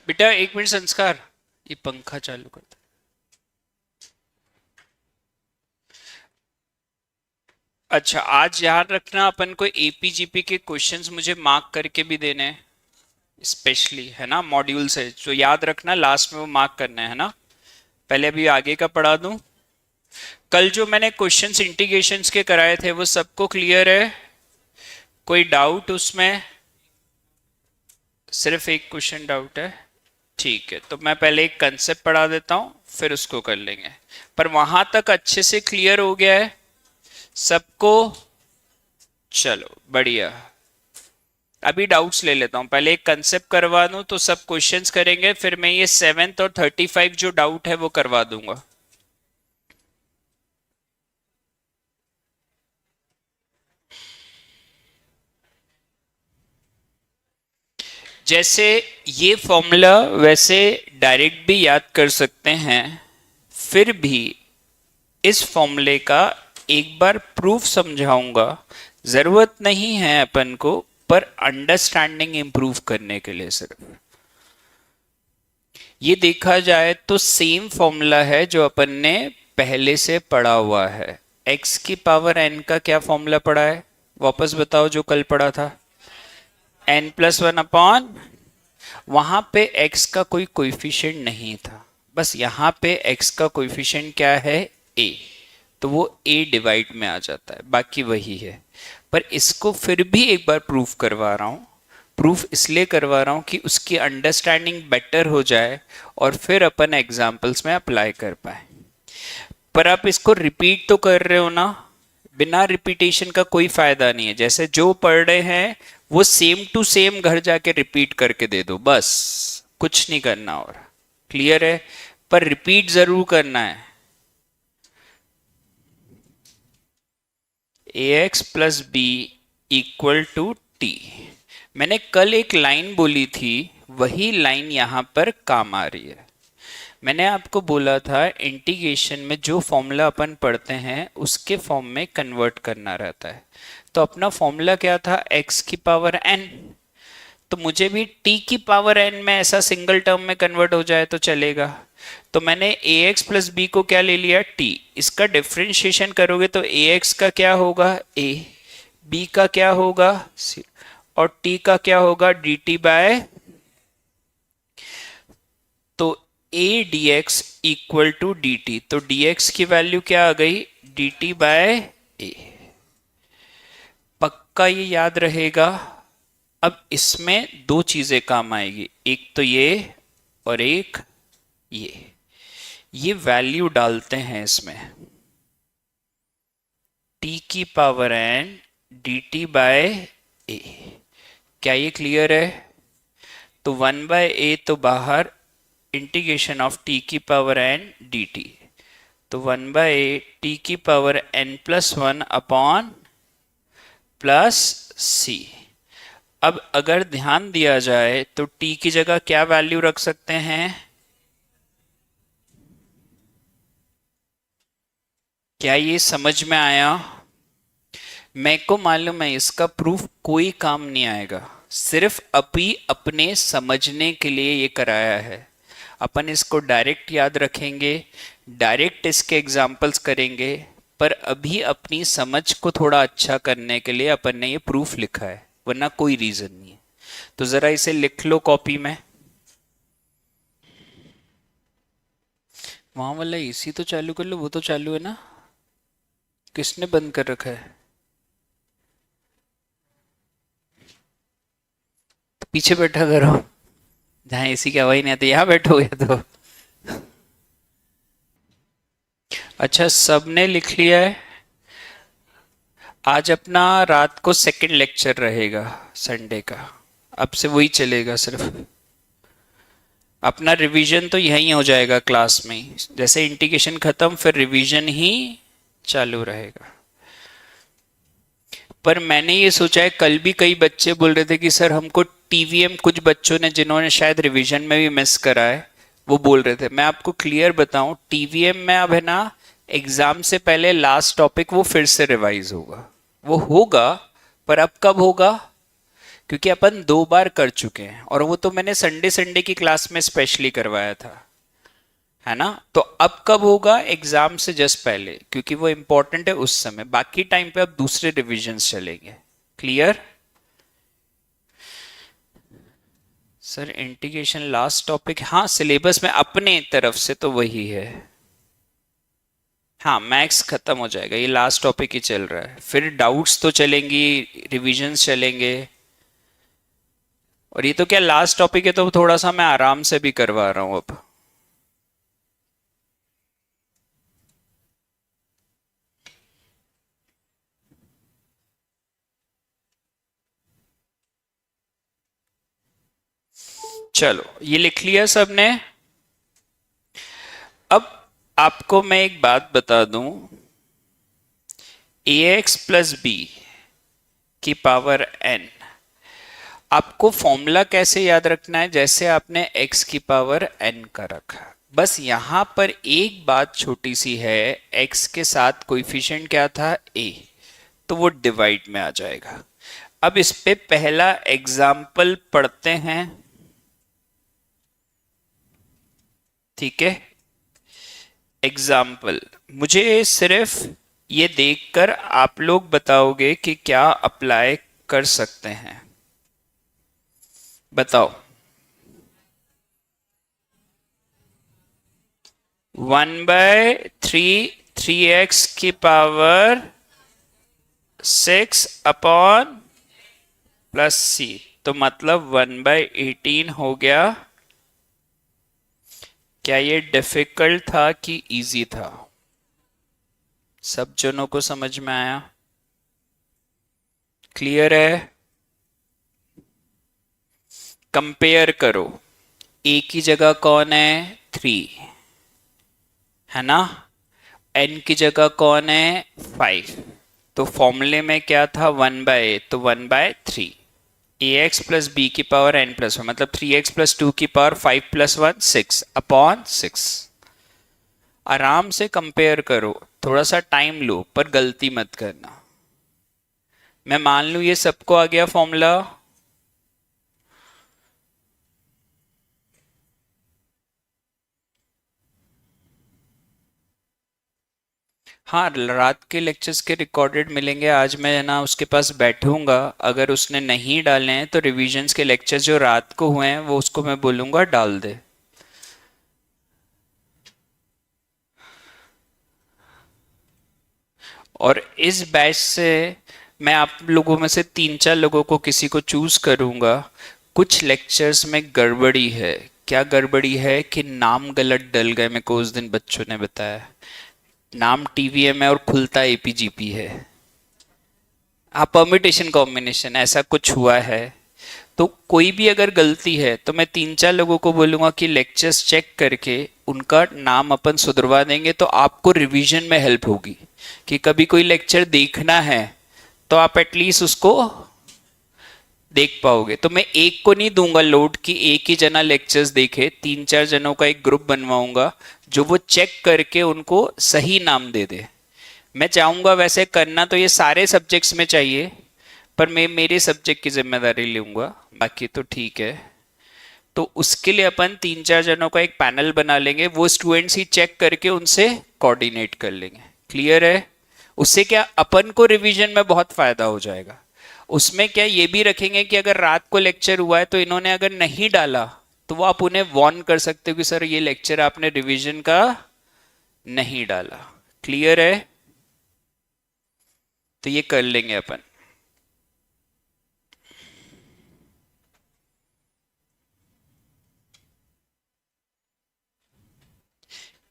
बेटा एक मिनट संस्कार, ये पंखा चालू कर दो। अच्छा, आज याद रखना अपन को एपीजीपी के क्वेश्चंस मुझे मार्क करके भी देने हैं, स्पेशली है ना, मॉड्यूल से जो याद रखना लास्ट में वो मार्क करना है ना। पहले अभी आगे का पढ़ा दूं। कल जो मैंने क्वेश्चंस इंटीग्रेशंस के कराए थे वो सबको क्लियर है? कोई डाउट उसमें? सिर्फ एक क्वेश्चन डाउट है? ठीक है, तो मैं पहले एक कंसेप्ट पढ़ा देता हूं, फिर उसको कर लेंगे। पर वहां तक अच्छे से क्लियर हो गया है सबको? चलो बढ़िया। अभी डाउट्स ले लेता हूं, पहले एक कंसेप्ट करवा दूं तो सब क्वेश्चंस करेंगे, फिर मैं ये 7th और 35 जो डाउट है वो करवा दूंगा। जैसे ये फॉर्मूला वैसे डायरेक्ट भी याद कर सकते हैं, फिर भी इस फॉर्मूले का एक बार प्रूफ समझाऊंगा। जरूरत नहीं है अपन को, पर अंडरस्टैंडिंग इंप्रूव करने के लिए सिर्फ। ये देखा जाए तो सेम फॉर्मूला है जो अपन ने पहले से पढ़ा हुआ है। x की पावर n का क्या फॉर्मूला पढ़ा है? वापस बताओ जो कल पढ़ा था। n+1 अपॉन, वहां पे x का कोई कोएफिशिएंट नहीं था, बस यहां पे x का कोएफिशिएंट क्या है? a, तो वो a डिवाइड में आ जाता है, बाकी वही है। पर इसको फिर भी एक बार प्रूफ करवा रहा हूं। प्रूफ इसलिए करवा रहा हूं कि उसकी अंडरस्टैंडिंग बेटर हो जाए और फिर अपन एग्जाम्पल्स में अप्लाई कर पाए। पर आप इसको रिपीट तो कर रहे हो ना? बिना रिपीटेशन का कोई फायदा नहीं है। जैसे जो पढ़ रहे हैं वो सेम टू सेम घर जाके रिपीट करके दे दो, बस कुछ नहीं करना। और क्लियर है? पर रिपीट जरूर करना है। ax plus B equal to T. मैंने कल एक लाइन बोली थी, वही लाइन यहां पर काम आ रही है। मैंने आपको बोला था इंटीग्रेशन में जो फॉर्मूला अपन पढ़ते हैं उसके फॉर्म में कन्वर्ट करना रहता है। तो अपना फॉर्मूला क्या था? x की पावर n। तो मुझे भी t की पावर n में ऐसा सिंगल टर्म में कन्वर्ट हो जाए तो चलेगा। तो मैंने ax प्लस बी को क्या ले लिया? t। इसका डिफ्रेंशिएशन करोगे तो ax का क्या होगा? a, b का क्या होगा? c, और t का क्या होगा? dt बाय, तो a dx equal to dt। तो dx की वैल्यू क्या आ गई? dt by a। पक्का ये याद रहेगा। अब इसमें दो चीजें काम आएगी, एक तो ये और एक ये वैल्यू डालते हैं इसमें, t की power n dt by a। क्या ये क्लियर है? तो 1 बाय a तो बाहर, इंटीग्रेशन ऑफ t की पावर n dt। तो 1 बाय a t की power n+1 upon plus c। अब अगर ध्यान दिया जाए तो t की जगह क्या वैल्यू रख सकते हैं? क्या ये समझ में आया? मैं को मालूम है इसका प्रूफ कोई काम नहीं आएगा, सिर्फ अभी अपने समझने के लिए ये कराया है। अपन इसको डायरेक्ट याद रखेंगे, डायरेक्ट इसके एग्जाम्पल्स करेंगे, पर अभी अपनी समझ को थोड़ा अच्छा करने के लिए अपन ने ये प्रूफ लिखा है, वरना कोई रीजन नहीं है। तो जरा इसे लिख लो कॉपी में। वहां वाला एसी तो चालू कर लो, वो तो चालू है ना? किसने बंद कर रखा है? तो पीछे बैठा करो, जहाँ एसी की हवा ही नहीं आती, यहाँ बैठोगे तो। अच्छा, सबने लिख लिया है? आज अपना रात को सेकंड लेक्चर रहेगा संडे का, अब से वही चलेगा सिर्फ। अपना रिवीजन तो यहीं हो जाएगा क्लास में ही, जैसे इंटीग्रेशन खत्म फिर रिवीजन ही चालू रहेगा। पर मैंने ये सोचा है, कल भी कई बच्चे बोल रहे थे कि सर हमको टीवीएम, कुछ बच्चों ने जिन्होंने शायद रिवीजन में भी मिस करा है वो बोल रहे थे। मैं आपको क्लियर बताऊं, टीवीएम में अब है ना, एग्जाम से पहले लास्ट टॉपिक वो फिर से रिवाइज होगा। वो होगा, पर अब कब होगा? क्योंकि अपन 2 बार कर चुके हैं और वो तो मैंने संडे संडे की क्लास में स्पेशली करवाया था, है ना। तो अब कब होगा? एग्जाम से जस्ट पहले, क्योंकि वो इंपॉर्टेंट है उस समय। बाकी टाइम पे अब दूसरे रिविजन्स चलेंगे। Clear? Sir integration last topic, हाँ सिलेबस में अपने तरफ से तो वही है। हाँ मैथ्स खत्म हो जाएगा, ये लास्ट टॉपिक ही चल रहा है, फिर डाउट्स तो चलेंगी, रिविजन्स चलेंगे। और ये तो क्या लास्ट टॉपिक है, तो थोड़ा सा मैं आराम से भी करवा रहा हूँ अब। चलो ये लिख लिया सबने। अब आपको मैं एक बात बता दूं, ax प्लस बी की पावर n, आपको फॉर्मूला कैसे याद रखना है? जैसे आपने x की पावर n का रखा। बस यहां पर एक बात छोटी सी है, x के साथ कोएफिशिएंट क्या था? a, तो वो डिवाइड में आ जाएगा। अब इस पे पहला एग्जाम्पल पढ़ते हैं, ठीक है। एग्जाम्पल, मुझे सिर्फ ये देखकर आप लोग बताओगे कि क्या अप्लाई कर सकते हैं। बताओ। 1/3, 3x की पावर 6 अपॉन प्लस c, तो मतलब 1/18 हो गया। क्या ये डिफिकल्ट था कि इजी था? सब जनों को समझ में आया? क्लियर है? कंपेयर करो, a की जगह कौन है? 3, है ना। n की जगह कौन है? 5। तो फॉर्मूले में क्या था? 1/a, तो 1/3। ax प्लस बी की पावर n प्लस 1, मतलब 3x प्लस 2 की पावर 5 प्लस 1 6 अपॉन 6। आराम से कंपेयर करो, थोड़ा सा टाइम लो, पर गलती मत करना। मैं मान लूं ये सबको आ गया फॉर्मूला। हाँ रात के लेक्चर्स के रिकॉर्डेड मिलेंगे। आज मैं ना उसके पास बैठूंगा, अगर उसने नहीं डाले हैं तो रिविजन्स के लेक्चर्स जो रात को हुए हैं वो उसको मैं बोलूंगा डाल दे। और इस बैच से मैं आप लोगों में से 3-4 लोगों को किसी को चूज करूंगा। कुछ लेक्चर्स में गड़बड़ी है। क्या गड़बड़ी है? कि नाम गलत डल गए, मेरे को उस दिन बच्चों ने बताया। नाम टीवीएम है और खुलता एपीजीपी है। हाँ परम्यूटेशन कॉम्बिनेशन ऐसा कुछ हुआ है। तो कोई भी अगर गलती है तो मैं 3-4 लोगों को बोलूंगा कि लेक्चर्स चेक करके उनका नाम अपन सुधरवा देंगे, तो आपको रिवीजन में हेल्प होगी। कि कभी कोई लेक्चर देखना है तो आप एटलीस्ट उसको देख पाओगे। तो मैं एक को नहीं दूंगा लोड कि एक ही जना लेक्चर्स देखे, 3-4 जनों का एक ग्रुप बनवाऊंगा जो वो चेक करके उनको सही नाम दे दे। मैं चाहूंगा वैसे करना तो ये सारे सब्जेक्ट्स में चाहिए, पर मैं मेरे सब्जेक्ट की जिम्मेदारी लूंगा, बाकी तो ठीक है। तो उसके लिए अपन 3-4 जनों का एक पैनल बना लेंगे, वो स्टूडेंट्स ही चेक करके उनसे कोऑर्डिनेट कर लेंगे। क्लियर है? उससे क्या अपन को रिवीजन में बहुत फायदा हो जाएगा। उसमें क्या ये भी रखेंगे कि अगर रात को लेक्चर हुआ है तो इन्होंने अगर नहीं डाला तो वो आप उन्हें वार्न कर सकते हो कि सर ये लेक्चर आपने रिवीजन का नहीं डाला। क्लियर है? तो ये कर लेंगे अपन।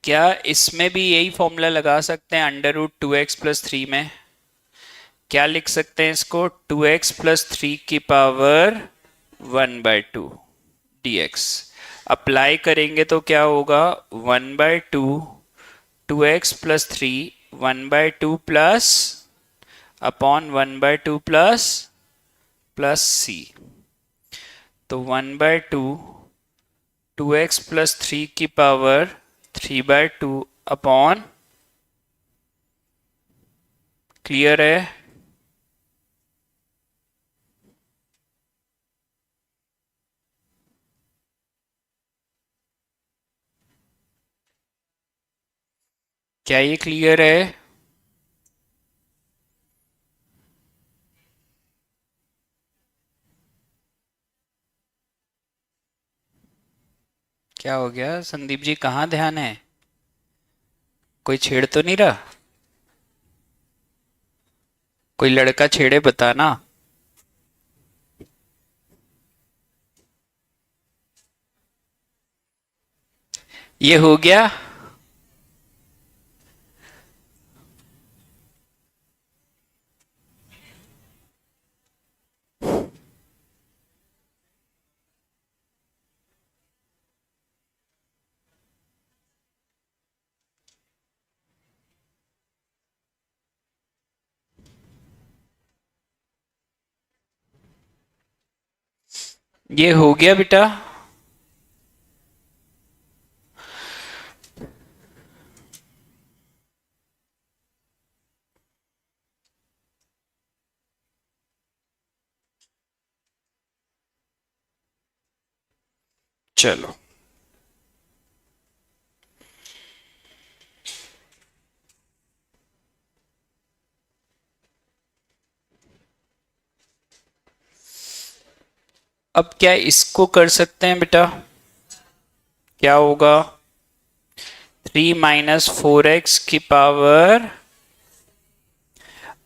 क्या इसमें भी यही फॉर्मूला लगा सकते हैं √2x+3 में? क्या लिख सकते हैं इसको? 2x+3 की पावर 1/2 dx। अप्लाई करेंगे तो क्या होगा? 1/2 2x+3 1/2 plus upon 1/2 plus plus c। तो 1/2 2x+3 की पावर 3/2 अपॉन, क्लियर है? क्या ये क्लियर है? क्या हो गया संदीप जी, कहाँ ध्यान है? कोई छेड़ तो नहीं रहा? कोई लड़का छेड़े बताना। ये हो गया। ये हो गया बेटा। चलो, अब क्या इसको कर सकते हैं बेटा? क्या होगा? 3 - 4x की पावर।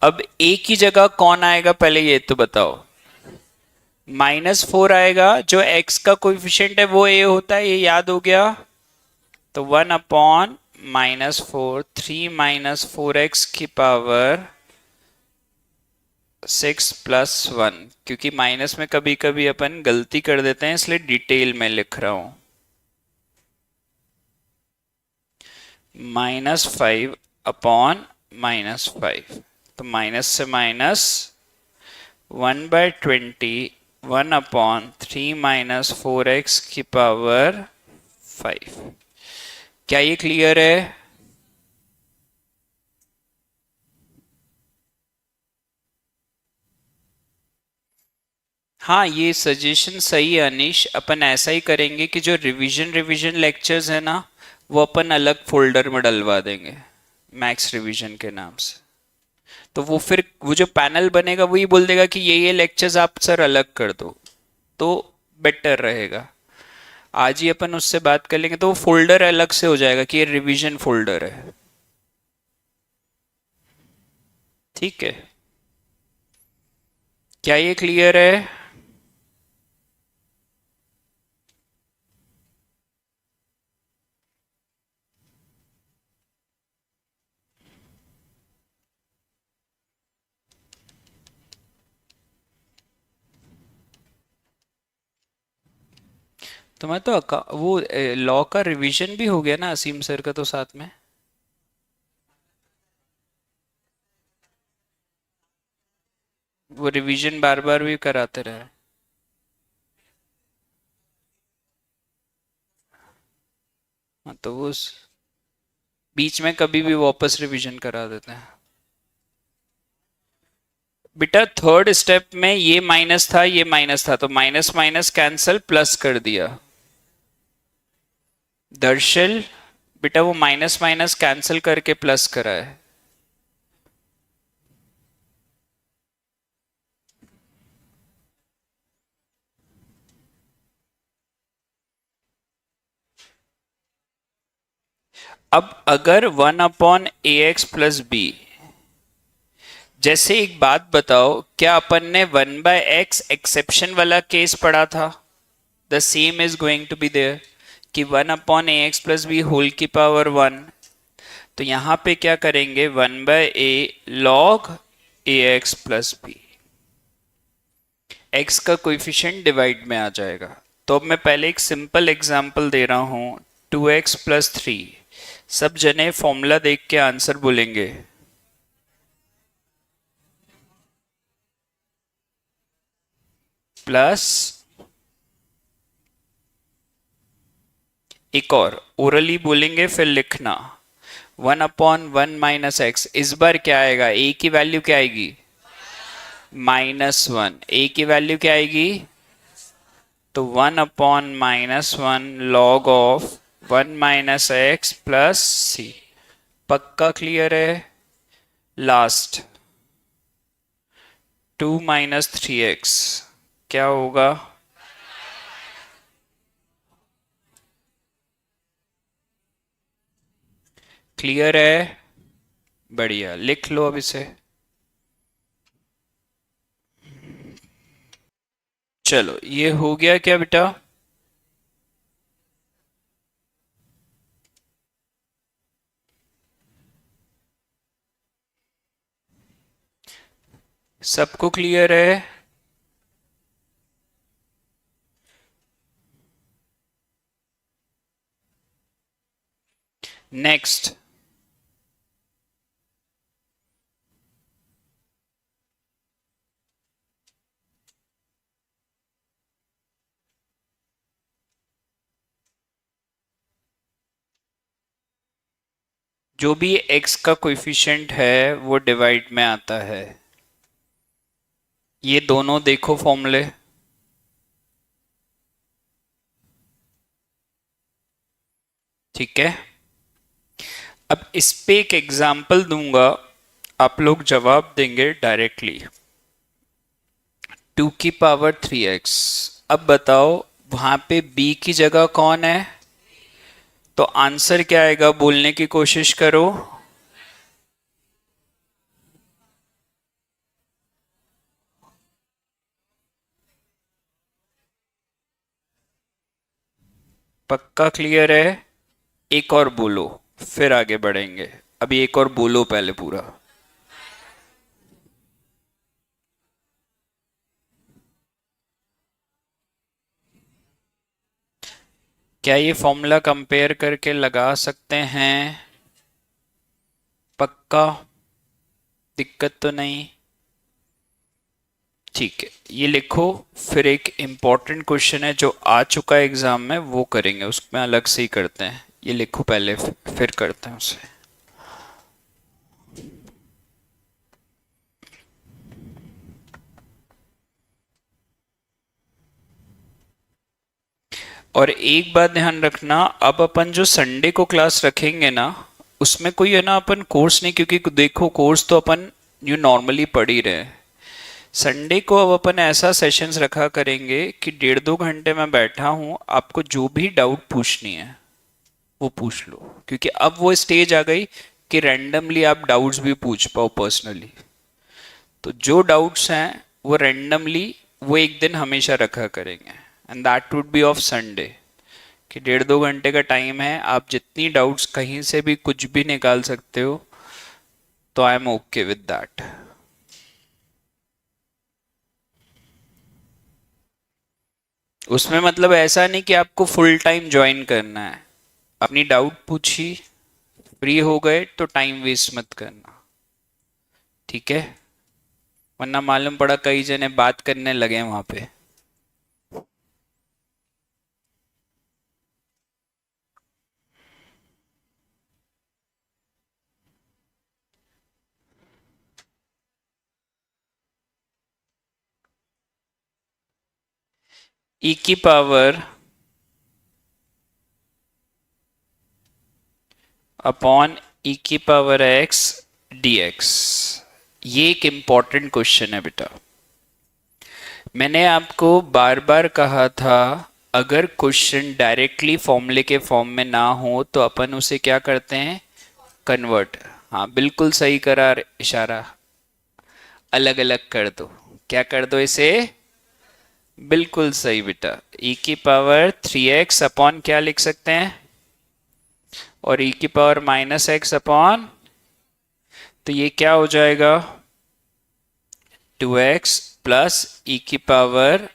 अब a की जगह कौन आएगा पहले ये तो बताओ। -4 आएगा, जो x का कोएफिशिएंट है वो a होता है, ये याद हो गया। तो 1/-4, 3 - 4x की पावर 6 + 1, क्योंकि माइनस में कभी कभी अपन गलती कर देते हैं इसलिए डिटेल में लिख रहा हूं। -5/-5, तो माइनस से माइनस 1/20, 1/3 - 4x की पावर 5। क्या ये क्लियर है? हाँ, ये सजेशन सही है अनीश। अपन ऐसा ही करेंगे कि जो रिवीजन रिवीजन लेक्चर्स है ना, वो अपन अलग फोल्डर में डलवा देंगे मैक्स रिवीजन के नाम से। तो वो फिर वो जो पैनल बनेगा वही बोल देगा कि ये लेक्चर्स आप सर अलग कर दो, तो बेटर रहेगा। आज ही अपन उससे बात कर लेंगे तो वो फोल्डर अलग से हो जाएगा कि ये रिवीजन फोल्डर है। ठीक है, क्या ये क्लियर है? तो मैं तो वो लॉ का रिवीजन भी हो गया ना असीम सर का तो साथ में। वो रिवीजन बार बार भी कराते रहे। हाँ, तो वो बीच में कभी भी वापस रिवीजन करा देते हैं। बेटा थर्ड स्टेप में ये माइनस था, ये माइनस था, तो माइनस माइनस कैंसल, प्लस कर दिया। दर्शल, बेटा वो माइनस माइनस कैंसिल करके प्लस करा है। अब अगर 1/ax + b, जैसे एक बात बताओ, क्या अपन ने 1/x एक्सेप्शन वाला केस पढ़ा था? The same is going to be there कि 1/ax + b होल की पावर 1। तो यहां पे क्या करेंगे? 1/a log ax + b, x का कोएफिशिएंट डिवाइड में आ जाएगा। तो अब मैं पहले एक सिंपल एग्जांपल दे रहा हूं। 2x + 3, सब जने फॉर्मूला देख के आंसर बोलेंगे। प्लस एक और ओरली बोलेंगे फिर लिखना। 1/1 - x, इस बार क्या आएगा? a की वैल्यू क्या आएगी? -1। a की वैल्यू क्या आएगी? तो 1/-1 log of 1 - x + c। पक्का क्लियर है? लास्ट 2 - 3x क्या होगा? क्लियर है? बढ़िया, लिख लो अब इसे। चलो ये हो गया क्या बेटा? सबको क्लियर है? नेक्स्ट, जो भी x का कोएफिशिएंट है वो डिवाइड में आता है। ये दोनों देखो फॉर्मूले। ठीक है, अब इस पे एक एग्जाम्पल दूंगा, आप लोग जवाब देंगे डायरेक्टली। 2 की पावर 3x। अब बताओ वहां पे b की जगह कौन है? तो आंसर क्या आएगा बोलने की कोशिश करो। पक्का क्लियर है? एक और बोलो, फिर आगे बढ़ेंगे। अभी एक और बोलो पहले पूरा। क्या ये फॉर्मूला कंपेयर करके लगा सकते हैं? पक्का? दिक्कत तो नहीं? ठीक है, ये लिखो। फिर एक इम्पॉर्टेंट क्वेश्चन है जो आ चुका है एग्जाम में, वो करेंगे, उसमें अलग से ही करते हैं। ये लिखो पहले, फिर करते हैं उसे। और एक बात ध्यान रखना, अब अपन जो संडे को क्लास रखेंगे ना, उसमें कोई है ना अपन कोर्स नहीं, क्योंकि देखो कोर्स तो अपन यू नॉर्मली पढ़ ही रहे हैं। संडे को अब अपन ऐसा सेशंस रखा करेंगे कि 1.5-2 घंटे में बैठा हूं, आपको जो भी डाउट पूछनी है वो पूछ लो, क्योंकि अब वो स्टेज आ गई कि रैंडमली आप डाउट्स भी पूछ पाओ पर्सनली। तो जो डाउट्स हैं वो रैंडमली, वो एक दिन हमेशा रखा करेंगे, and that would be of Sunday. कि 1.5-2 घंटे का टाइम है, आप जितनी डाउट्स कहीं से भी कुछ भी निकाल सकते हो, तो I am okay with that. उसमें मतलब ऐसा नहीं कि आपको फुल टाइम ज्वाइन करना है। अपनी डाउट पूछी, फ्री हो गए तो टाइम वेस्ट मत करना। ठीक है, वरना मालूम पड़ा कई जने बात करने लगे वहां पे। ई की पावर अपॉन ई की पावर एक्स dx, ये एक इंपॉर्टेंट क्वेश्चन है बेटा। मैंने आपको बार बार कहा था, अगर क्वेश्चन डायरेक्टली फॉर्मूले के फॉर्म में ना हो तो अपन उसे क्या करते हैं? कन्वर्ट। हाँ बिल्कुल सही करा इशारा। अलग अलग कर दो। क्या कर दो इसे? बिल्कुल सही बेटा। e की पावर 3x अपॉन क्या लिख सकते हैं? और e की पावर -x अपॉन, तो ये क्या हो जाएगा? 2x प्लस e की पावर।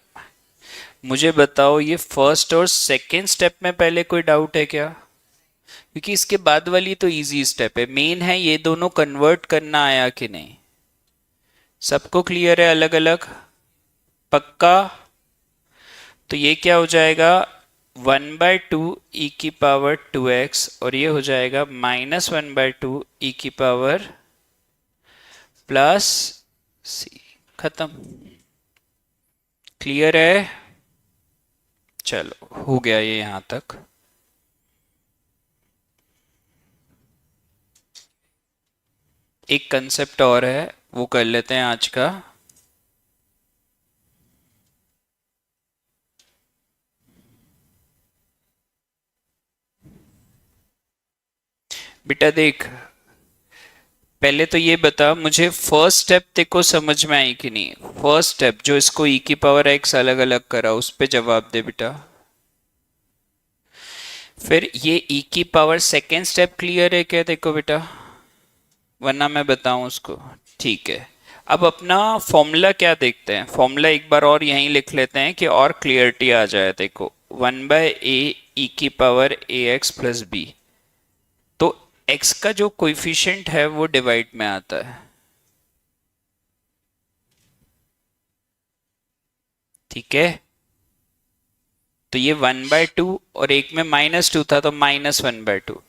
मुझे बताओ ये फर्स्ट और सेकेंड स्टेप में पहले कोई डाउट है क्या? क्योंकि इसके बाद वाली तो इजी स्टेप है, मेन है ये दोनों कन्वर्ट करना आया कि नहीं। सबको क्लियर है अलग अलग? पक्का? तो ये क्या हो जाएगा? 1/2 ई की पावर 2x, और ये हो जाएगा -1/2 ई की पावर प्लस सी। खत्म। क्लियर है? चलो हो गया ये यहां तक। एक कंसेप्ट और है, वो कर लेते हैं आज का। बेटा देख, पहले तो ये बता मुझे, फर्स्ट स्टेप तेको समझ में आई कि नहीं? फर्स्ट स्टेप जो इसको e की पावर x अलग अलग करा, उस पे जवाब दे बेटा। फिर ये e की पावर सेकेंड स्टेप क्लियर है क्या देखो बेटा? वरना मैं बताऊं उसको। ठीक है, अब अपना फॉर्मूला क्या देखते हैं। फॉर्मूला एक बार और यहीं लिख लेते हैं कि और क्लियरिटी आ जाए। देखो 1/a e की पावर ax प्लस b, तो x का जो कोइफिशिएंट है वो डिवाइड में आता है। ठीक है, तो ये 1/2 और एक में -2 था तो -1/2।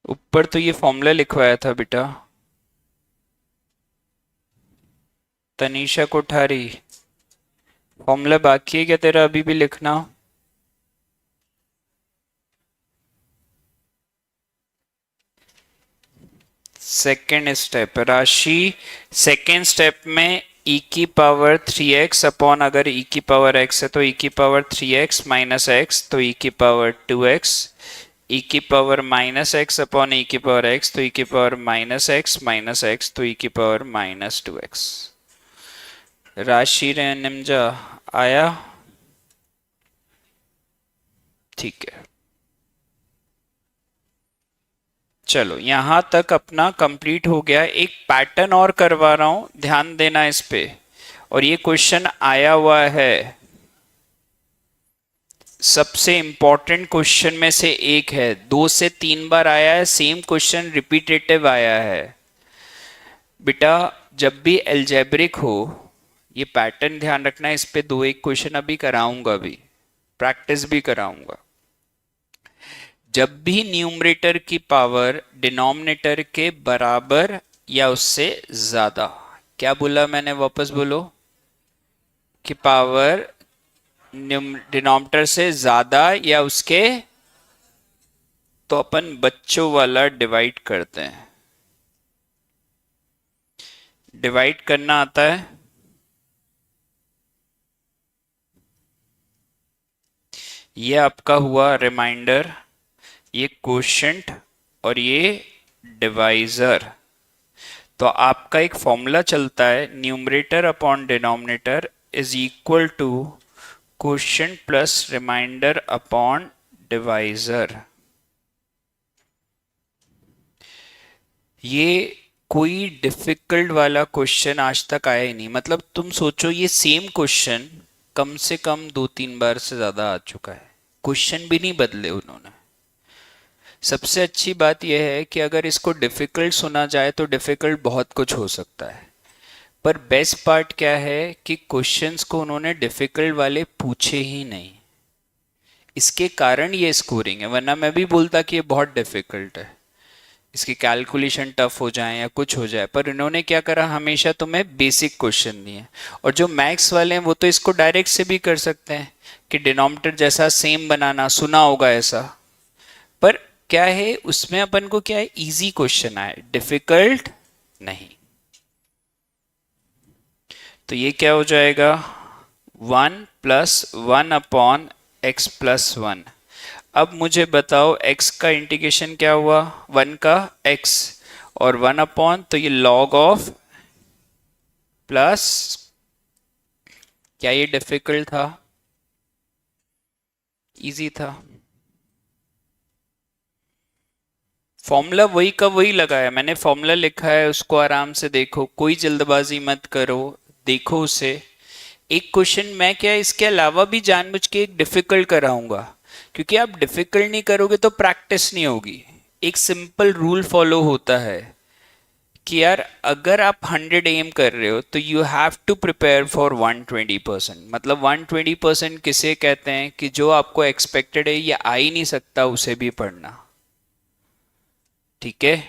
ऊपर तो ये फॉर्मूला लिखवाया था बेटा। तनीषा कोठारी, फॉर्मूला बाकी है क्या तेरा अभी भी लिखना? सेकेंड स्टेप राशि, सेकेंड स्टेप में e की पावर 3x अपॉन, अगर e की पावर x है तो e की पावर 3x माइनस x, तो e की पावर 2x, e की power minus x upon e की पावर x, तो e की power minus x minus x, तो e की पावर -2x। राशि रे निमजा आया? ठीक है, चलो यहां तक अपना कंप्लीट हो गया। एक पैटर्न और करवा रहा हूं, ध्यान देना इस पे। और ये क्वेश्चन आया हुआ है, सबसे इंपॉर्टेंट क्वेश्चन में से एक है, 2 से 3 बार आया है, सेम क्वेश्चन रिपीटेटिव आया है। बेटा जब भी एल्जेब्रिक हो, ये पैटर्न ध्यान रखना, इस पे 2 एक क्वेश्चन अभी कराऊंगा, भी प्रैक्टिस भी कराऊंगा। जब भी न्यूमरेटर की पावर डिनोमिनेटर के बराबर या उससे ज्यादा, क्या बोला मैंने, वापस बोलो, कि पावर डिनोमिनेटर से ज्यादा या उसके, तो अपन बच्चों वाला डिवाइड करते हैं। डिवाइड करना आता है? ये आपका हुआ रिमाइंडर, ये क्वोशंट और ये डिवाइजर। तो आपका एक फॉर्मूला चलता है, numerator upon denominator is equal to quotient plus remainder upon divisor. ये कोई डिफिकल्ट वाला क्वेश्चन आज तक आया ही नहीं। मतलब तुम सोचो, ये सेम क्वेश्चन कम से कम 2-3 बार से ज्यादा आ चुका है, क्वेश्चन भी नहीं बदले उन्होंने। सबसे अच्छी बात यह है कि अगर इसको डिफिकल्ट सुना जाए तो डिफिकल्ट बहुत कुछ हो सकता है, पर बेस्ट पार्ट क्या है कि क्वेश्चंस को उन्होंने डिफिकल्ट वाले पूछे ही नहीं। इसके कारण ये स्कोरिंग है, वरना मैं भी बोलता कि ये बहुत डिफिकल्ट है, इसकी कैलकुलेशन टफ हो जाए या कुछ हो जाए। पर इन्होंने क्या करा, हमेशा तुम्हें बेसिक क्वेश्चन दिए। और जो मैथ्स वाले हैं वो तो इसको डायरेक्ट से भी कर सकते हैं कि डिनोमिनेटर जैसा सेम बनाना, सुना होगा ऐसा। पर क्या है उसमें, अपन को क्या है, इजी क्वेश्चन आए, डिफिकल्ट नहीं। तो ये क्या हो जाएगा, 1+1 अपॉन x प्लस 1। अब मुझे बताओ x का इंटीग्रेशन क्या हुआ, 1 का x और 1 अपॉन, तो ये लॉग ऑफ प्लस। क्या ये डिफिकल्ट था? इजी था। फॉर्मूला वही का वही लगाया मैंने, फॉर्मूला लिखा है, उसको आराम से देखो, कोई जल्दबाजी मत करो, देखो उसे। एक क्वेश्चन मैं क्या इसके अलावा भी जानबूझ के एक डिफिकल्ट कराऊंगा, क्योंकि आप डिफिकल्ट नहीं करोगे तो प्रैक्टिस नहीं होगी। एक सिंपल रूल फॉलो होता है कि यार अगर आप 100 एम कर रहे हो तो you have to prepare for 120%। मतलब 120% किसे कहते हैं कि जो आपको एक्सपेक्टेड है, ये आ ही नहीं सकता, उसे भी पढ़ना। ठीक है,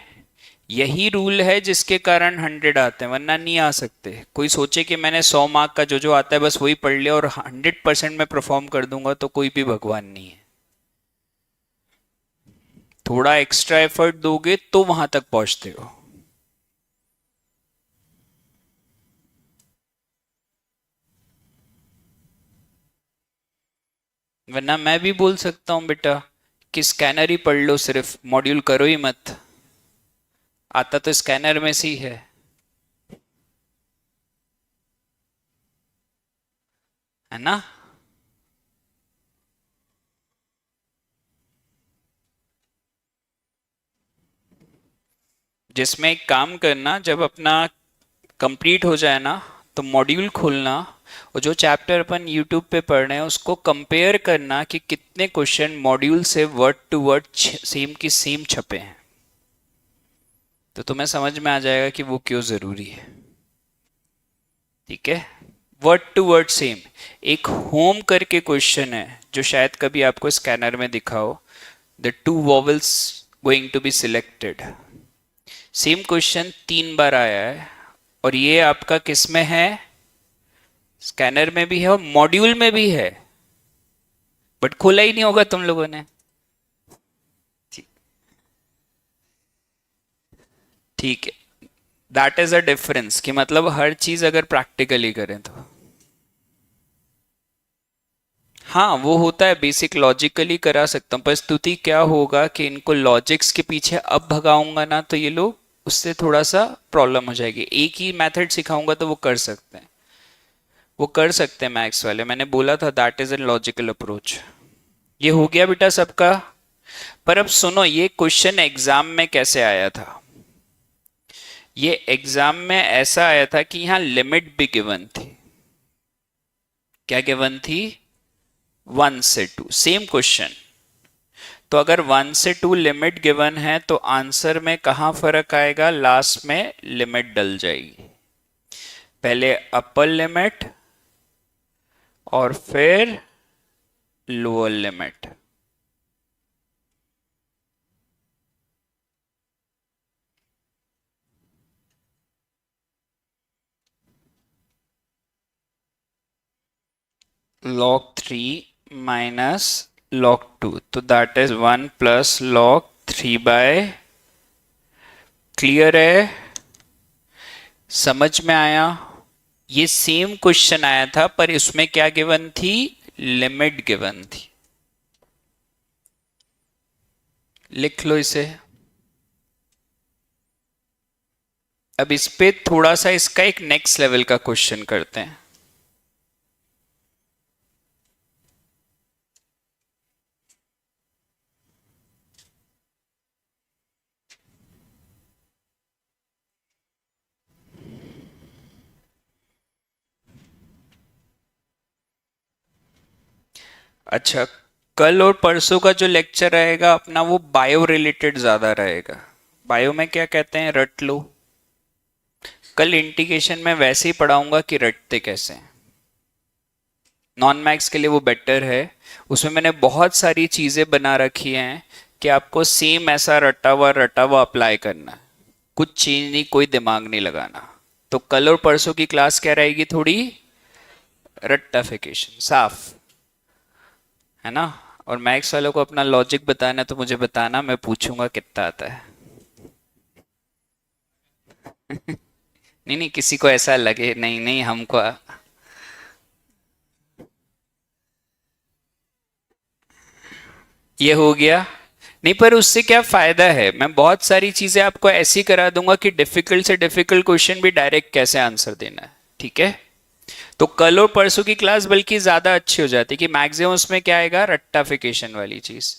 यही रूल है जिसके कारण 100 आते हैं, वरना नहीं आ सकते। कोई सोचे कि मैंने 100 मार्क का जो जो आता है बस वही पढ़ लिया और 100% में परफॉर्म कर दूंगा, तो कोई भी भगवान नहीं है। थोड़ा एक्स्ट्रा एफर्ट दोगे तो वहां तक पहुंचते हो। वरना मैं भी बोल सकता हूं बेटा कि स्कैनर ही पढ़ लो, सिर्फ मॉड्यूल करो ही मत, आता तो स्कैनर में से ही है ना। जिसमें एक काम करना, जब अपना कंप्लीट हो जाए ना तो मॉड्यूल खोलना, और जो चैप्टर अपन यूट्यूब पे पढ़ रहे हैं उसको कंपेयर करना कि कितने क्वेश्चन मॉड्यूल से वर्ड टू वर्ड सेम की सेम छपे हैं, तो तुम्हें समझ में आ जाएगा कि वो क्यों जरूरी है। ठीक है, वर्ड टू वर्ड सेम। एक होम करके क्वेश्चन है जो शायद कभी आपको स्कैनर में दिखा हो, the two vowels going to be selected. Same question 3 बार आया है, और ये आपका किस में है, स्कैनर में भी है और मॉड्यूल में भी है, बट खोला ही नहीं होगा तुम लोगों ने। ठीक है, दैट इज अ डिफरेंस, कि मतलब हर चीज अगर प्रैक्टिकली करें तो। हाँ वो होता है, बेसिक लॉजिकली करा सकता हूँ, पर स्तुति क्या होगा कि इनको लॉजिक्स के पीछे अब भगाऊंगा ना तो ये लोग उससे थोड़ा सा प्रॉब्लम हो जाएगी। एक ही मेथड सिखाऊंगा तो वो कर सकते हैं, वो कर सकते हैं मैथ्स वाले, मैंने बोला था that is an logical approach. ये हो गया बेटा सबका। पर अब सुनो, ये क्वेश्चन एग्जाम में कैसे आया था। ये एग्जाम में ऐसा आया था कि यहां लिमिट भी गिवन थी। क्या गिवन थी, 1 से 2, सेम क्वेश्चन। तो अगर 1 से 2 लिमिट गिवन है तो आंसर में कहां फर्क आएगा, लास्ट में लिमिट डल जाएगी। पहले अपर लिमिट और फिर lower limit. log 3 minus log 2, तो दैट इज 1 + log 3/। क्लियर है, समझ में आया। ये सेम क्वेश्चन आया था पर इसमें क्या गिवन थी, लिमिट गिवन थी। लिख लो इसे। अब इस पे थोड़ा सा इसका एक नेक्स्ट लेवल का क्वेश्चन करते हैं। अच्छा, कल और परसों का जो लेक्चर रहेगा अपना वो बायो रिलेटेड ज्यादा रहेगा। बायो में क्या कहते हैं, रट लो। कल इंटीग्रेशन में वैसे ही पढ़ाऊंगा कि रटते कैसे हैं। नॉन मैथ्स के लिए वो बेटर है, उसमें मैंने बहुत सारी चीजें बना रखी हैं कि आपको सेम ऐसा रटा हुआ अप्लाई करना है, कुछ चीज नहीं, कोई दिमाग नहीं लगाना। तो कल और परसों की क्लास क्या रहेगी, थोड़ी रट्टाफिकेशन, साफ है ना। और मैथ्स वालों को अपना लॉजिक बताना है तो मुझे बताना, मैं पूछूंगा कितना आता है। नहीं नहीं, किसी को ऐसा लगे नहीं नहीं हमको ये हो गया। नहीं, पर उससे क्या फायदा है, मैं बहुत सारी चीजें आपको ऐसी करा दूंगा कि डिफिकल्ट से डिफिकल्ट क्वेश्चन भी डायरेक्ट कैसे आंसर देना है। ठीक है, तो कल और परसों की क्लास बल्कि ज्यादा अच्छी हो जाती कि मैक्सिमम उसमें क्या आएगा, रट्टाफिकेशन वाली चीज,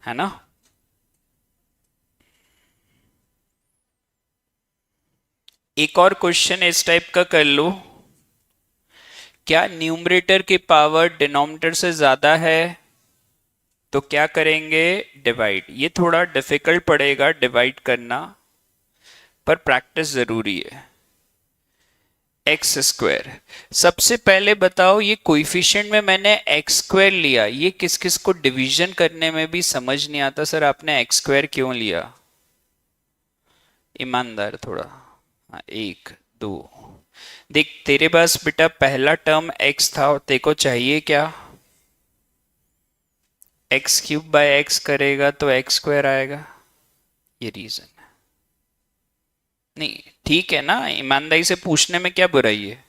है ना। एक और क्वेश्चन इस टाइप का कर लो, क्या न्यूमरेटर की पावर डिनोमिनेटर से ज्यादा है, तो क्या करेंगे, डिवाइड। ये थोड़ा डिफिकल्ट पड़ेगा डिवाइड करना, पर प्रैक्टिस जरूरी है। x², सबसे पहले बताओ ये कोइफिशिएंट में मैंने x² लिया, ये किस किस को डिवीजन करने में भी समझ नहीं आता, सर आपने x² क्यों लिया। ईमानदार थोड़ा। हाँ, एक दो। देख तेरे पास बेटा पहला टर्म x था और तेरे को चाहिए क्या? एक्स क्यूब बाय एक्स करेगा तो एक्स स्क्वायर आएगा। ये रीजन है। नहीं ठीक है ना, ईमानदारी से पूछने में क्या बुराई है।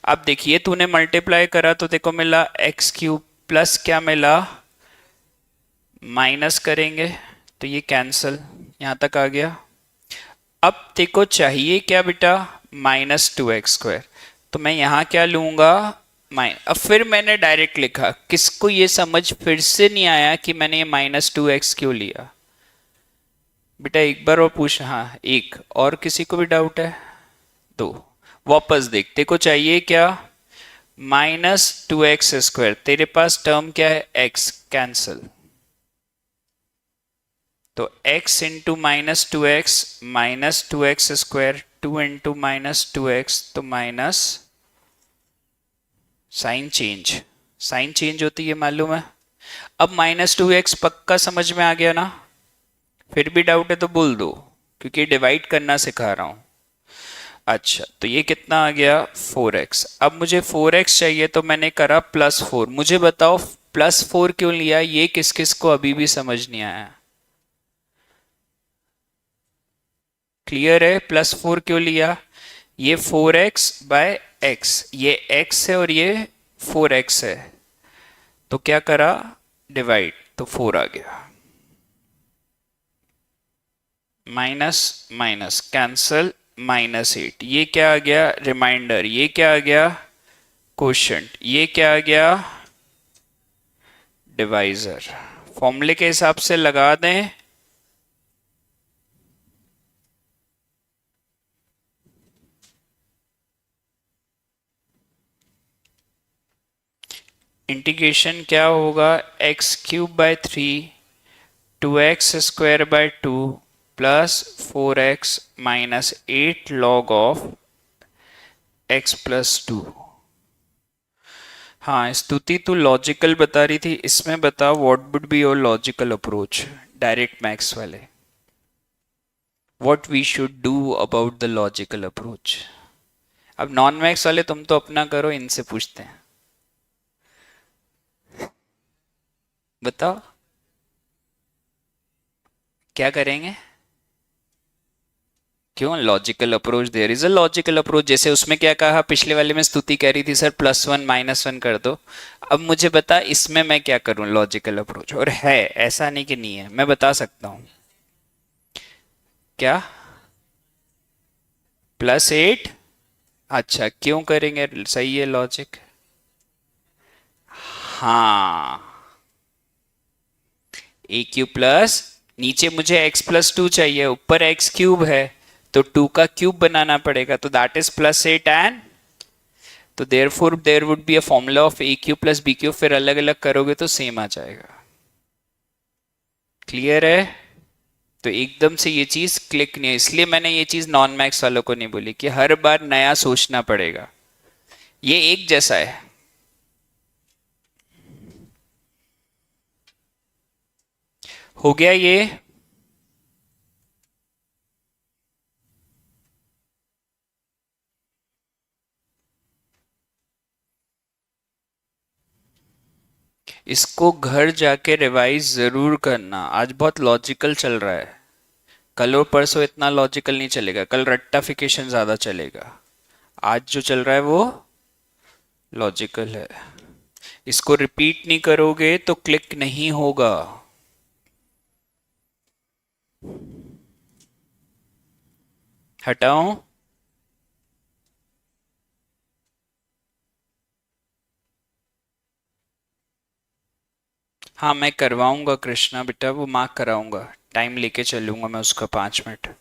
अब देखिए तूने मल्टीप्लाई करा तो देखो मिला एक्स क्यूब प्लस क्या मिला, माइनस करेंगे तो ये कैंसल, यहां तक आ गया। अब देखो चाहिए क्या बेटा, -2x²। तो मैं यहां क्या लूंगा, अब फिर मैंने डायरेक्ट लिखा, किसको ये समझ फिर से नहीं आया कि मैंने ये -2x क्यों लिया? बेटा एक बार और पूछ, हाँ एक और, किसी को भी डाउट है? दो। वापस देखते को चाहिए क्या, -2x²। तेरे पास टर्म क्या है, x, कैंसल। तो x into -2x, -2x², 2 into -2x, तो minus, sign change, sign change होती है मालूम है। अब -2x पक्का समझ में आ गया ना? फिर भी डाउट है तो बोल दो, क्योंकि डिवाइड करना सिखा रहा हूं। अच्छा तो ये कितना आ गया, 4x। अब मुझे 4x चाहिए तो मैंने करा +4। मुझे बताओ +4 क्यों लिया, ये किस किस को अभी भी समझ नहीं आया? क्लियर है +4 क्यों लिया? ये 4x/x, ये x है और ये 4x है, तो क्या करा, डिवाइड, तो 4 आ गया। Minus minus cancel, -8। ये क्या आ गया, रिमाइंडर। ये क्या आ गया, क्वोशंट। ये क्या आ गया, डिवाइजर। फॉर्मूले के हिसाब से लगा दें। इंटीग्रेशन क्या होगा, x³/3, 2x²/2 plus 4x -8 log of x+2। हाँ स्तुति तू लॉजिकल बता रही थी, इसमें बताओ what would be your logical approach, direct maths वाले। What we should do about the logical approach. अब नॉन मैथ्स वाले तुम तो अपना करो, इनसे पूछते हैं, बताओ क्या करेंगे। क्यों logical approach, there is a logical approach. जैसे उसमें क्या कहा, पिछले वाले में स्तुति कह रही थी सर +1 -1 कर दो। अब मुझे बता इसमें मैं क्या करूं, लॉजिकल अप्रोच। और है, ऐसा नहीं कि नहीं है, मैं बता सकता हूं। क्या, +8? अच्छा क्यों करेंगे, सही है लॉजिक। हाँ, a³ प्लस, नीचे मुझे x+2 चाहिए, ऊपर x³ है, तो 2 का क्यूब बनाना पड़ेगा, तो दैट इज +8 एंड, तो therefore there would be a formula of a³ + b³। फिर अलग अलग करोगे तो सेम आ जाएगा। क्लियर है? तो एकदम से ये चीज क्लिक नहीं है, इसलिए मैंने ये चीज नॉन मैथ्स वालों को नहीं बोली कि हर बार नया सोचना पड़ेगा। ये एक जैसा है। हो गया ये। इसको घर जाके रिवाइज जरूर करना, आज बहुत लॉजिकल चल रहा है। कल और परसों इतना लॉजिकल नहीं चलेगा, कल रट्टाफिकेशन ज्यादा चलेगा। आज जो चल रहा है वो लॉजिकल है। इसको रिपीट नहीं करोगे तो क्लिक नहीं होगा। हटाऊं? हाँ मैं करवाऊंगा कृष्णा बेटा, वो मार्क कराऊंगा, टाइम लेके चलूंगा मैं उसका 5 मिनट।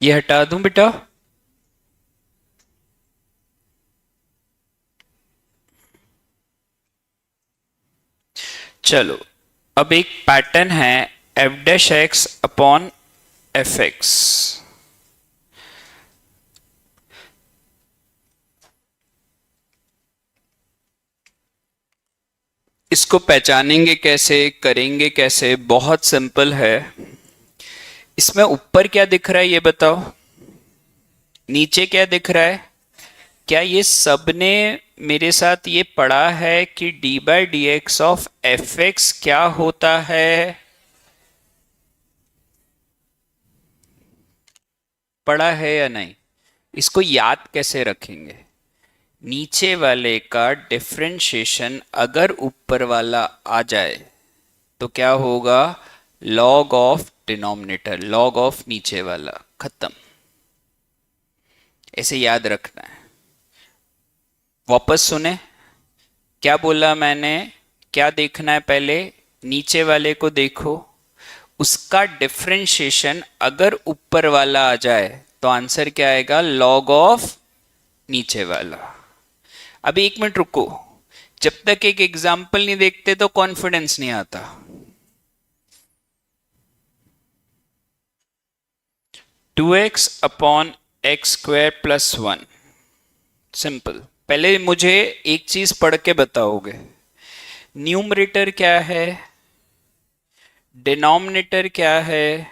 ये हटा दूं बेटा? चलो अब एक पैटर्न है f'(x) अपॉन f(x). इसको पहचानेंगे कैसे, करेंगे कैसे? बहुत सिंपल है। इसमें ऊपर क्या दिख रहा है ये बताओ, नीचे क्या दिख रहा है? क्या ये सब ने मेरे साथ ये पढ़ा है कि D by D x of F x क्या होता है? पढ़ा है या नहीं? इसको याद कैसे रखेंगे? नीचे वाले का डिफरेंशिएशन अगर ऊपर वाला आ जाए तो क्या होगा? Log of denominator, log of नीचे वाला, खत्म। ऐसे याद रखना है। वापस सुने, क्या बोला मैंने? क्या देखना है पहले? नीचे वाले को देखो, उसका डिफरेंशिएशन अगर ऊपर वाला आ जाए तो आंसर क्या आएगा? लॉग ऑफ नीचे वाला। अभी एक मिनट रुको, जब तक एक एग्जाम्पल नहीं देखते तो कॉन्फिडेंस नहीं आता। 2x upon x square plus 1, simple. पहले मुझे एक चीज पढ़ के बताओगे, न्यूमरेटर क्या है, डिनोमिनेटर क्या है?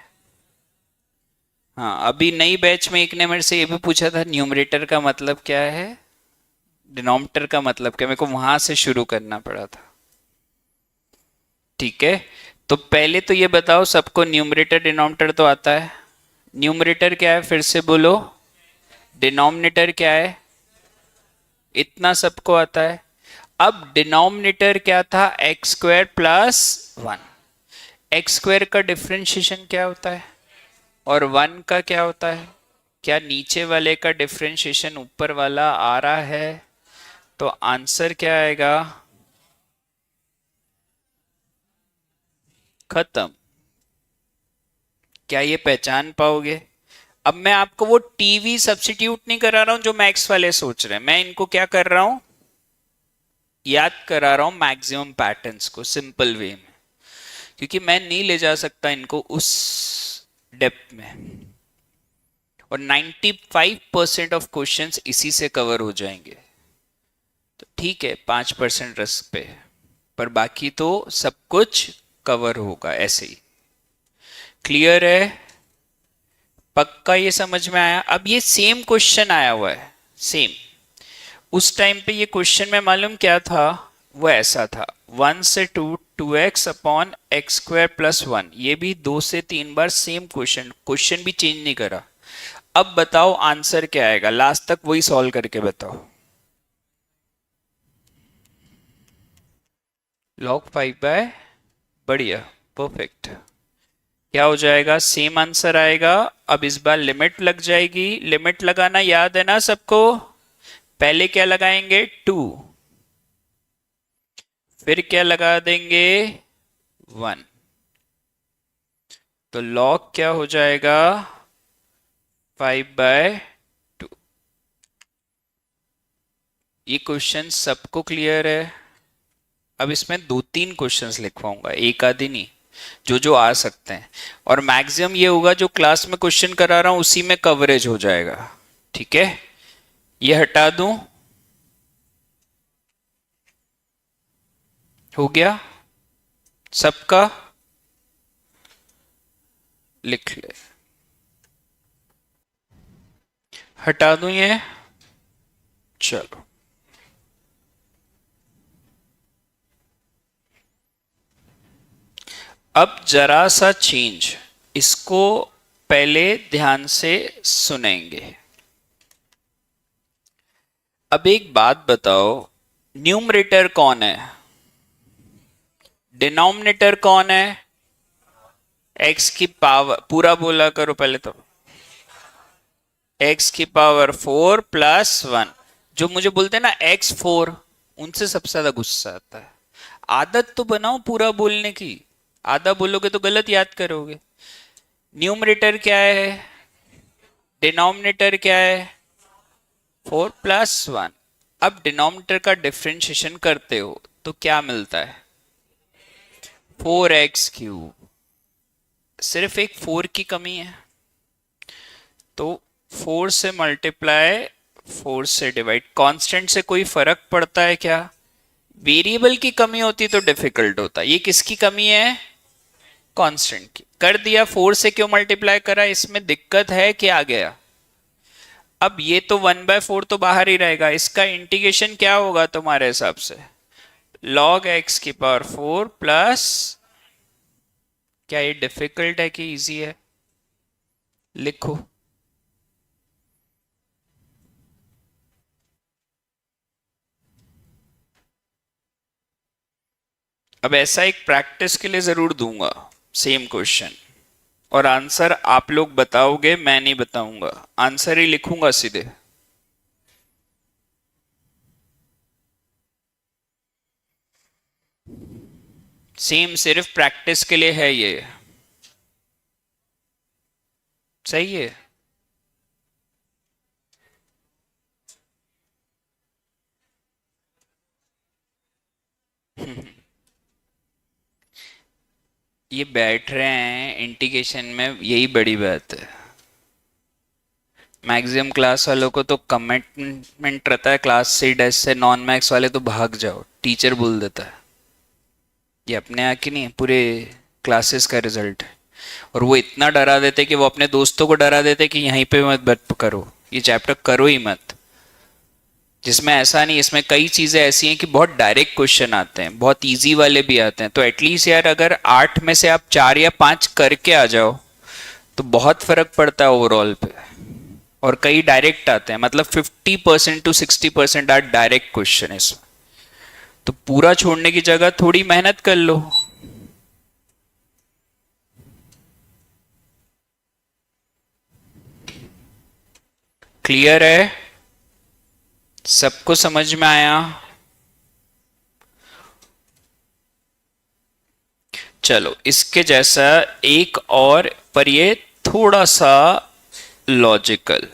हाँ, अभी नई बैच में एक ने मेरे से ये भी पूछा था, न्यूमरेटर का मतलब क्या है, डिनोमिनेटर का मतलब क्या? मेरे को वहां से शुरू करना पड़ा था। ठीक है, तो पहले तो ये बताओ, सबको न्यूमरेटर डिनोमिनेटर तो आता है? न्यूमरेटर क्या है फिर से बोलो, डिनोमिनेटर क्या है? इतना सबको आता है। अब डिनोमिनेटर क्या था? X square plus 1। X square का डिफरेंशिएशन क्या होता है और 1 का क्या होता है? क्या नीचे वाले का डिफरेंशिएशन ऊपर वाला आ रहा है? तो आंसर क्या आएगा? खत्म। क्या ये पहचान पाओगे? अब मैं आपको वो टीवी सब्स्टिट्यूट नहीं करा रहा हूं जो मैक्स वाले सोच रहे हैं, मैं इनको क्या कर रहा हूं, याद करा रहा हूं मैक्सिमम पैटर्न्स को सिंपल वे में, क्योंकि मैं नहीं ले जा सकता इनको उस डेप्थ में। और 95% ऑफ क्वेश्चंस इसी से कवर हो जाएंगे। तो ठीक है, 5% रिस्क पे, पर बाकी तो सब कुछ कवर होगा ऐसे ही। क्लियर है? पक्का ये समझ में आया? अब ये सेम क्वेश्चन आया हुआ है, सेम। उस टाइम पे ये क्वेश्चन में मालूम क्या था? वो ऐसा था, 1 से 2, 2x upon x square plus 1। ये भी 2 से 3 बार सेम क्वेश्चन, क्वेश्चन भी चेंज नहीं करा। अब बताओ आंसर क्या आएगा? लास्ट तक वही सॉल्व करके बताओ। log 5 बाय, बढ़िया, परफेक्ट। क्या हो जाएगा? सेम आंसर आएगा। अब इस बार लिमिट लग जाएगी, लिमिट लगाना याद है ना सबको? पहले क्या लगाएंगे? 2, फिर क्या लगा देंगे? 1। तो log क्या हो जाएगा? 5/2। ये क्वेश्चन सबको क्लियर है? अब इसमें 2-3 क्वेश्चंस लिखवाऊंगा, एक आधे नहीं, जो जो आ सकते हैं। और मैक्सिमम ये होगा जो क्लास में क्वेश्चन करा रहा हूं उसी में कवरेज हो जाएगा। ठीक है, ये हटा दूं, हो गया सबका? लिख ले, हटा दूं ये? चलो, अब जरा सा चेंज, इसको पहले ध्यान से सुनेंगे। अब एक बात बताओ, न्यूमरेटर कौन है, डिनोमिनेटर कौन है? एक्स की पावर, पूरा बोला करो पहले तो, एक्स की पावर 4 प्लस 1। जो मुझे बोलते हैं ना x4, उनसे सबसे ज्यादा गुस्सा आता है। आदत तो बनाओ पूरा बोलने की, आधा बोलोगे तो गलत याद करोगे। न्यूमरेटर क्या है, डिनोमिनेटर क्या है? 4 प्लस 1। अब डिनोमिनेटर का डिफरेंशिएशन करते हो तो क्या मिलता है? 4x3। सिर्फ एक 4 की कमी है, तो 4 से मल्टीप्लाई, 4 से डिवाइड। कांस्टेंट से कोई फर्क पड़ता है क्या? वेरिएबल की कमी होती तो डिफिकल्ट होता, ये किसकी कमी है? कांस्टेंट की। कर दिया, 4 से क्यों मल्टीप्लाई करा, इसमें दिक्कत है कि आ गया। अब ये तो 1/4 तो बाहर ही रहेगा, इसका इंटीग्रेशन क्या होगा तुम्हारे हिसाब से? log x की पावर 4 प्लस, क्या ये डिफिकल्ट है कि इजी है? लिखो। अब ऐसा एक प्रैक्टिस के लिए जरूर दूंगा सेम क्वेश्चन, और आंसर आप लोग बताओगे, मैं नहीं बताऊंगा, आंसर ही लिखूंगा सीधे। सेम, सिर्फ प्रैक्टिस के लिए है ये। सही है। ये बैठ रहे हैं इंटीग्रेशन में, यही बड़ी बात है। मैक्सिमम क्लास वालों को तो कमिटमेंट रहता है क्लास से डैश से, नॉन मैक्स वाले तो भाग जाओ, टीचर बोल देता है। ये अपने यहाँ की नहीं, पूरे क्लासेस का रिजल्ट है। और वो इतना डरा देते कि वो अपने दोस्तों को डरा देते कि यहीं पे मत करो, ये चैप्टर करो ही मत। जिसमें ऐसा नहीं, इसमें कई चीजें ऐसी हैं कि बहुत डायरेक्ट क्वेश्चन आते हैं, बहुत इजी वाले भी आते हैं, तो एटलीस्ट यार अगर 8 में से आप 4 या 5 करके आ जाओ तो बहुत फर्क पड़ता है ओवरऑल पे। और कई डायरेक्ट आते हैं, मतलब 50% to 60% आर डायरेक्ट क्वेश्चन इसमें। तो पूरा छोड़ने की जगह थोड़ी मेहनत कर लो। क्लियर है? सबको समझ में आया? चलो इसके जैसा एक और, पर ये थोड़ा सा लॉजिकल।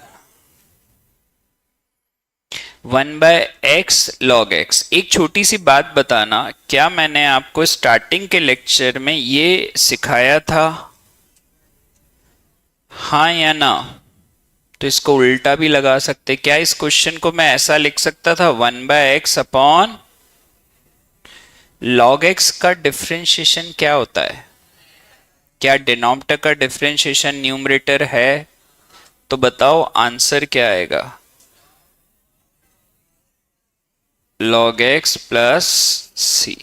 1/x log x। एक छोटी सी बात बताना, क्या मैंने आपको स्टार्टिंग के लेक्चर में ये सिखाया था? हाँ या ना? तो इसको उल्टा भी लगा सकते, क्या इस क्वेश्चन को मैं ऐसा लिख सकता था, 1/x अपॉन log x का डिफरेंशिएशन क्या होता है? क्या डिनोमिनेटर का डिफरेंशिएशन न्यूमरेटर है? तो बताओ आंसर क्या आएगा? log x plus c।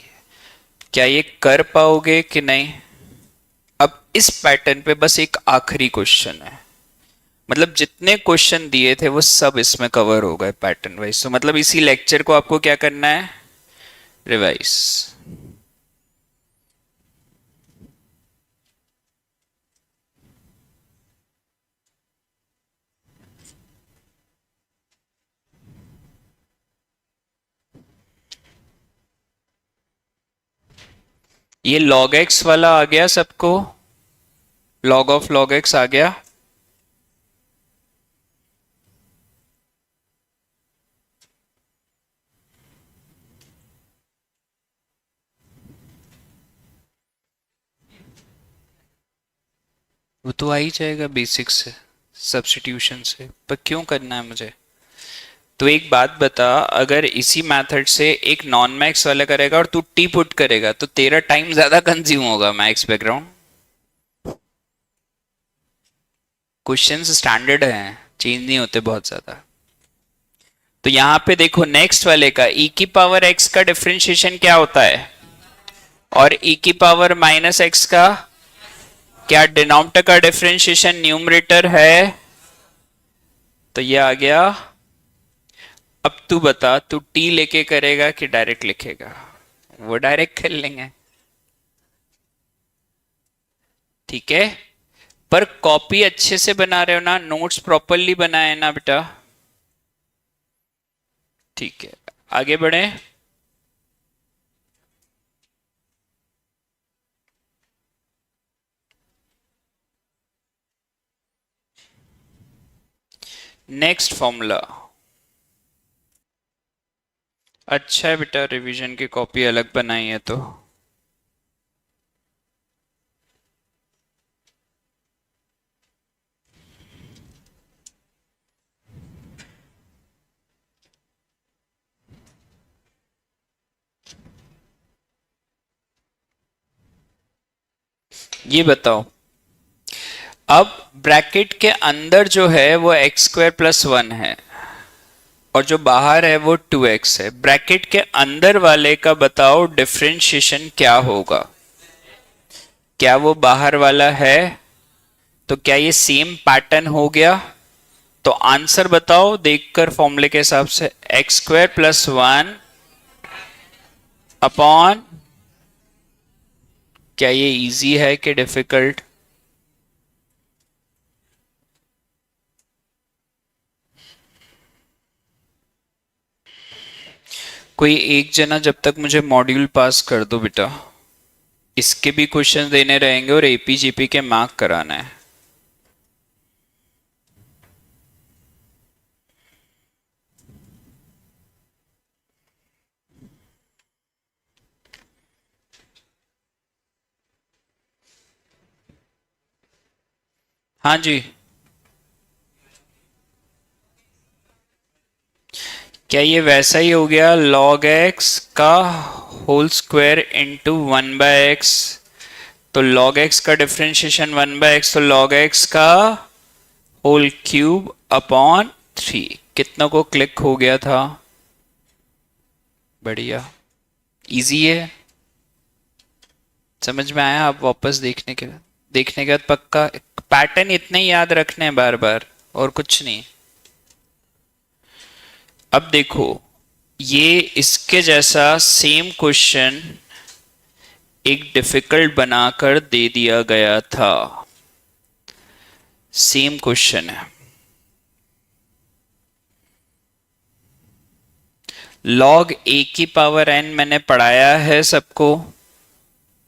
क्या ये कर पाओगे कि नहीं? अब इस पैटर्न पे बस एक आखिरी क्वेश्चन है, मतलब जितने क्वेश्चन दिए थे वो सब इसमें कवर हो गए पैटर्न वाइज। तो मतलब इसी लेक्चर को आपको क्या करना है, रिवाइज। ये log x वाला आ गया सबको? log ऑफ log x आ गया? वो तो आ ही जाएगा बेसिक से, सब्स्टिट्यूशन से, पर क्यों करना है मुझे? तो एक बात बता, अगर इसी मेथड से एक नॉन मैक्स वाला करेगा और तू टी पुट करेगा तो तेरा टाइम ज्यादा कंज्यूम होगा मैक्स बैकग्राउंड। क्वेश्चंस स्टैंडर्ड हैं, चेंज नहीं होते बहुत ज्यादा। तो यहां पे देखो नेक्स्ट वाले का e की पावर x का डिफरेंशिएशन क्या होता है, और e की पावर माइनस x का, क्या डिनोमिनेटर का डिफरेंशिएशन न्यूमरेटर है? तो ये आ गया। अब तू बता, तू t लेके करेगा कि डायरेक्ट लिखेगा? वो डायरेक्ट कर लेंगे, ठीक है। पर कॉपी अच्छे से बना रहे हो ना, नोट्स प्रॉपरली बनाए ना बेटा? ठीक है, आगे बढ़े। Next formula. अच्छा है बेटा, रिवीजन की कॉपी अलग बनाई है तो। ये बताओ, अब ब्रैकेट के अंदर जो है वो एक्स स्क्वायर प्लस वन है और जो बाहर है वो 2x है। ब्रैकेट के अंदर वाले का बताओ डिफरेंशिएशन क्या होगा? क्या वो बाहर वाला है? तो क्या ये सेम पैटर्न हो गया? तो आंसर बताओ देखकर फॉर्मूले के हिसाब से, x square plus one upon, क्या ये इजी है कि डिफिकल्ट? कोई एक जना जब तक मुझे मॉड्यूल पास कर दो बेटा, इसके भी क्वेश्चन देने रहेंगे और एपीजीपी के मार्क कराना है। हाँ जी, क्या ये वैसा ही हो गया log x का whole square into one by X? तो log x का डिफरेंशिएशन वन बाय एक्स, तो log x का होल क्यूब अपॉन 3। कितना को क्लिक हो गया था? बढ़िया, इजी है, समझ में आया? आप वापस देखने के बाद पक्का पैटर्न इतने ही याद रखने हैं बार बार, और कुछ नहीं। अब देखो, ये इसके जैसा सेम क्वेश्चन एक डिफिकल्ट बनाकर दे दिया गया था। सेम क्वेश्चन है, log a की पावर n मैंने पढ़ाया है सबको,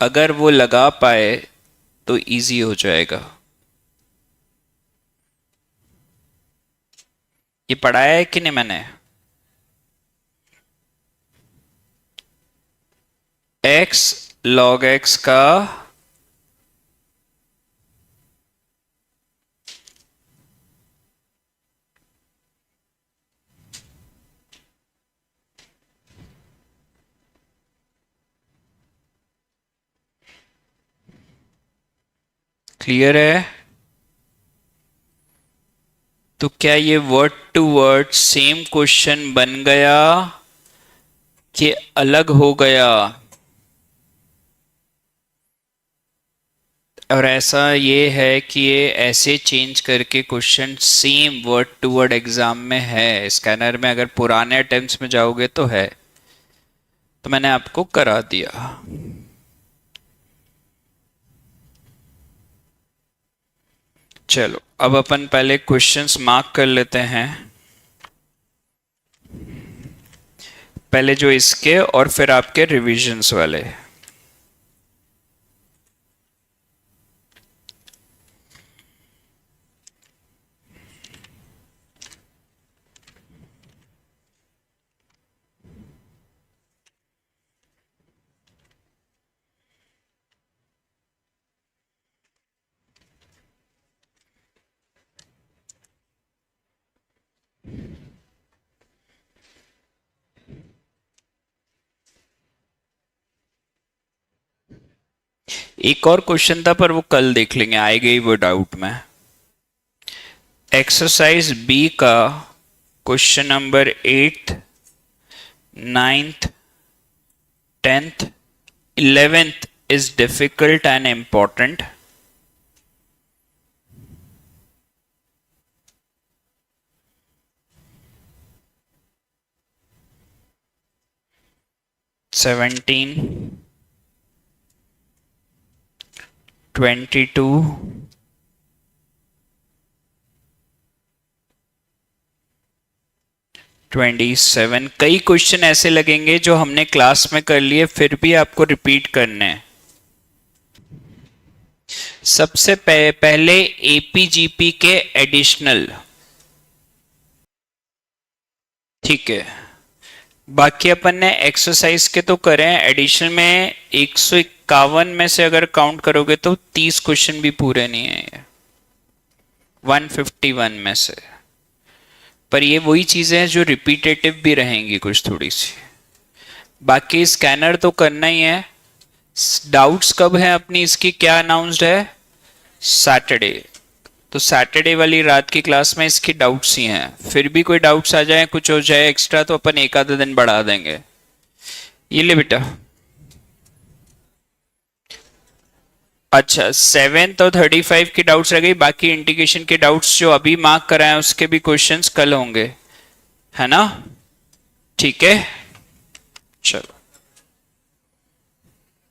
अगर वो लगा पाए तो इजी हो जाएगा। ये पढ़ाया है कि नहीं मैंने? x log x का क्लियर है? तो क्या ये word to word same question बन गया कि अलग हो गया? और ऐसा ये है कि ये ऐसे चेंज करके question same word to word exam में है, स्कैनर में अगर पुराने अटेम्प्ट्स में जाओगे तो है। तो मैंने आपको करा दिया। चलो अब अपन पहले क्वेश्चंस मार्क कर लेते हैं, पहले जो इसके और फिर आपके रिविजन्स वाले। एक और क्वेश्चन था पर वो कल देख लेंगे, आई गई वो डाउट में। एक्सरसाइज बी का question number 8th, 9th, 10th, 11th is difficult and important. Seventeen, 22, 27। कई क्वेश्चन ऐसे लगेंगे जो हमने क्लास में कर लिए फिर भी आपको रिपीट करने हैं। सबसे पहले एपीजीपी के एडिशनल, ठीक है। बाकी अपन ने एक्सरसाइज के तो करे हैं, एडिशन में 151 में से अगर काउंट करोगे तो 30 क्वेश्चन भी पूरे नहीं है 151 में से। पर ये वही चीजें हैं जो रिपीटेटिव भी रहेंगी कुछ थोड़ी सी। बाकी स्कैनर तो करना ही है, डाउट्स कब है अपनी, इसकी क्या अनाउंस्ड है, सैटरडे। तो सैटरडे वाली रात की क्लास में इसकी डाउट्स ही हैं, फिर भी कोई डाउट्स आ जाए, कुछ हो जाए एक्स्ट्रा, तो अपन एक आधा दिन बढ़ा देंगे। ये ले बेटा। अच्छा, 7th और 35 की डाउट्स रह गई, बाकी इंटीग्रेशन के डाउट्स जो अभी मार्क कराए उसके भी क्वेश्चंस कल होंगे, है ना? ठीक है, चलो।